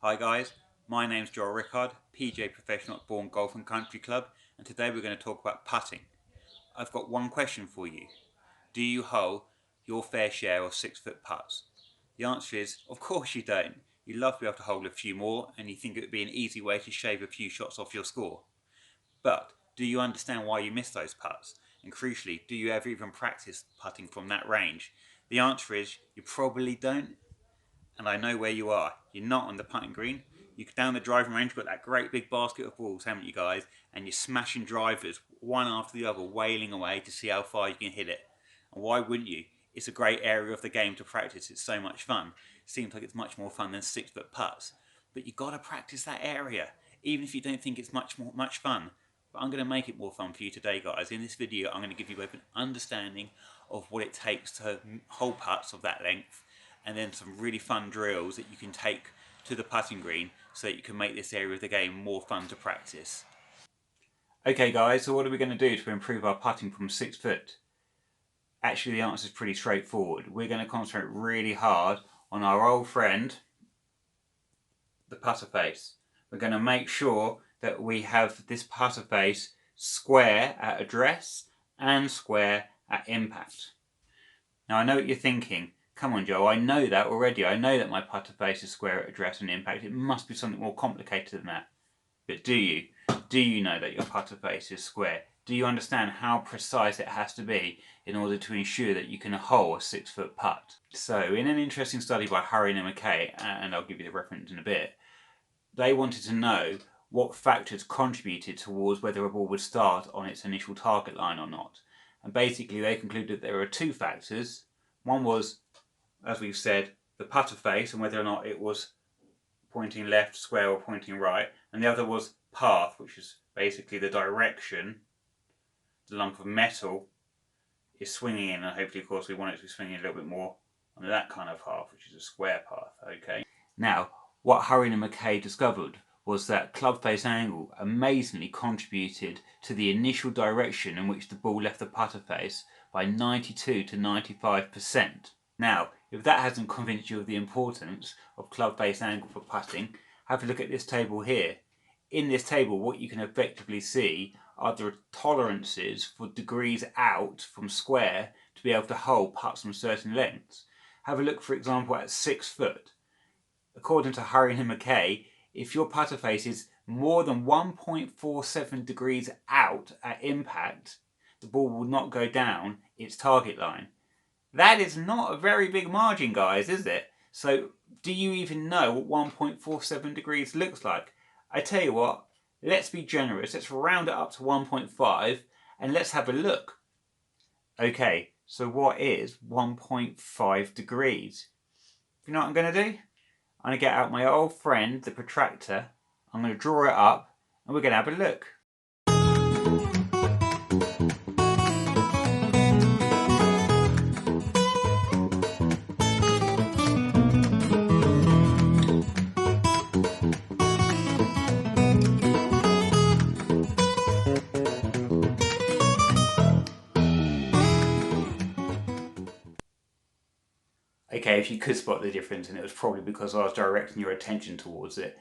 Hi guys, my name's Rickard, PGA professional at Bourne Golf and Country Club, and today we're going to talk about putting. I've got one question for you. Do you hole your fair share of 6-foot putts? The answer is, of course you don't. You'd love to be able to hole a few more, and you think it would be an easy way to shave a few shots off your score. But do you understand why you miss those putts? And crucially, do you ever even practice putting from that range? The answer is, you probably don't. And I know where you are. You're not on the putting green. You down the driving range, got that great big basket of balls, haven't you guys? And you're smashing drivers one after the other, wailing away to see how far you can hit it. And why wouldn't you? It's a great area of the game to practice. It's so much fun. Seems like it's much more fun than 6-foot putts. But you got to practice that area, even if you don't think it's much fun. But I'm going to make it more fun for you today, guys. In this video, I'm going to give you both an understanding of what it takes to hole putts of that length, and then some really fun drills that you can take to the putting green so that you can make this area of the game more fun to practice. Okay guys, so what are we going to do to improve our putting from 6 foot? Actually the answer is pretty straightforward. We're going to concentrate really hard on our old friend, the putter face. We're going to make sure that we have this putter face square at address and square at impact. Now I know what you're thinking. Come on Joe, I know that already. I know that my putter face is square at address and impact. It must be something more complicated than that. But do you? Do you know that your putter face is square? Do you understand how precise it has to be in order to ensure that you can hole a 6-foot putt? So in an interesting study by Hurry and McKay, and I'll give you the reference in a bit, they wanted to know what factors contributed towards whether a ball would start on its initial target line or not. And basically they concluded there are two factors. One was, as we've said, the putter face and whether or not it was pointing left, square, or pointing right. And the other was path, which is basically the direction the lump of metal is swinging in. And hopefully, of course, we want it to be swinging a little bit more on that kind of path, which is a square path. Okay. Now, what Hurry and McKay discovered was that club face angle amazingly contributed to the initial direction in which the ball left the putter face by 92 to 95%. Now, if that hasn't convinced you of the importance of club face angle for putting, have a look at this table here. In this table, what you can effectively see are the tolerances for degrees out from square to be able to hole putts from certain lengths. Have a look, for example, at 6 foot. According to Hurry and McKay, if your putter face is more than 1.47 degrees out at impact, the ball will not go down its target line. That is not a very big margin, guys, is it? So, do you even know what 1.47 degrees looks like? I tell you what, let's be generous. Let's round it up to 1.5 and let's have a look. Okay, so what is 1.5 degrees? You know what I'm going to do? I'm going to get out my old friend, the protractor. I'm going to draw it up and we're going to have a look. Okay, if you could spot the difference, and it was probably because I was directing your attention towards it,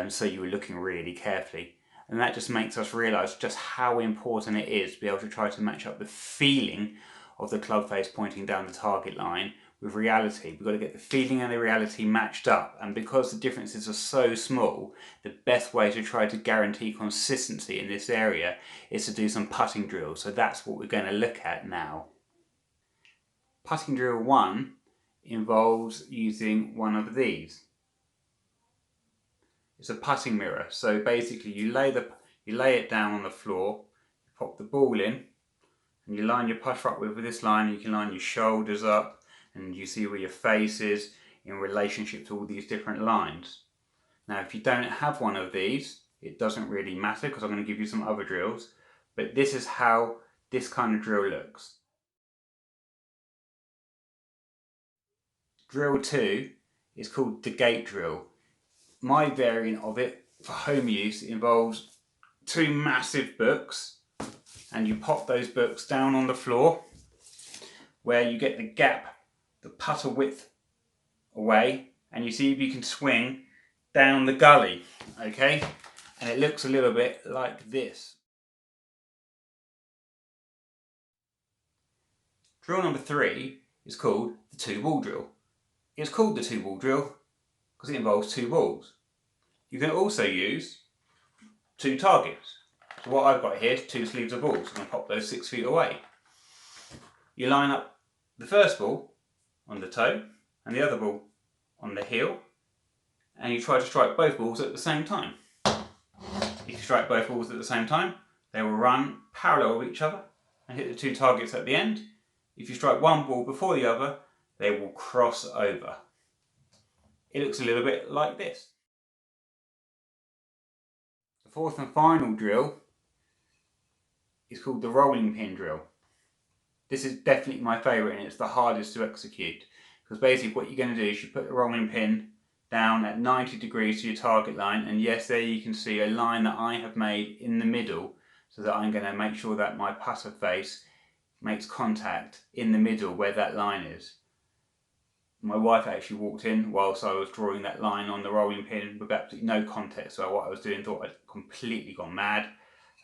so you were looking really carefully. And that just makes us realise just how important it is to be able to try to match up the feeling of the club face pointing down the target line with reality. We've got to get the feeling and the reality matched up, and because the differences are so small, the best way to try to guarantee consistency in this area is to do some putting drills. So that's what we're going to look at now. Putting drill 1 involves using one of these. It's a putting mirror. So basically you lay it down on the floor, you pop the ball in, and you line your putter up with this line. You can line your shoulders up and you see where your face is in relationship to all these different lines. Now if you don't have one of these, it doesn't really matter because I'm going to give you some other drills, but this is how this kind of drill looks. Drill 2 is called the gate drill. My variant of it for home use involves 2 massive books, and you pop those books down on the floor where you get the gap, the putter width away, and you see if you can swing down the gully, okay? And it looks a little bit like this. Drill number 3 is called the 2-ball drill. It's called the 2-ball drill because it involves 2 balls. You can also use 2 targets. So what I've got here is 2 sleeves of balls. I'm going to pop those 6 feet away. You line up the first ball on the toe and the other ball on the heel, and you try to strike both balls at the same time. If you strike both balls at the same time, they will run parallel with each other and hit the 2 targets at the end. If you strike one ball before the other, they will cross over. It looks a little bit like this. The 4th and final drill is called the rolling pin drill. This is definitely my favourite and it's the hardest to execute, because basically what you're going to do is you put the rolling pin down at 90 degrees to your target line, and yes, there you can see a line that I have made in the middle, so that I'm going to make sure that my putter face makes contact in the middle where that line is. My wife actually walked in whilst I was drawing that line on the rolling pin with absolutely no context, so what I was doing, thought I'd completely gone mad.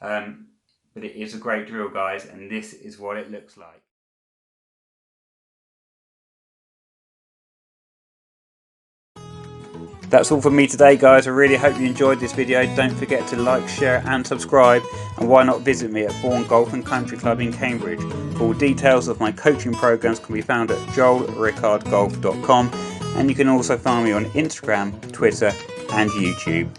But it is a great drill, guys, and this is what it looks like. That's all from me today, guys. I really hope you enjoyed this video. Don't forget to like, share and subscribe, and why not visit me at Bourne Golf and Country Club in Cambridge. Full details of my coaching programs can be found at joelrickardgolf.com, and you can also find me on Instagram, Twitter and YouTube.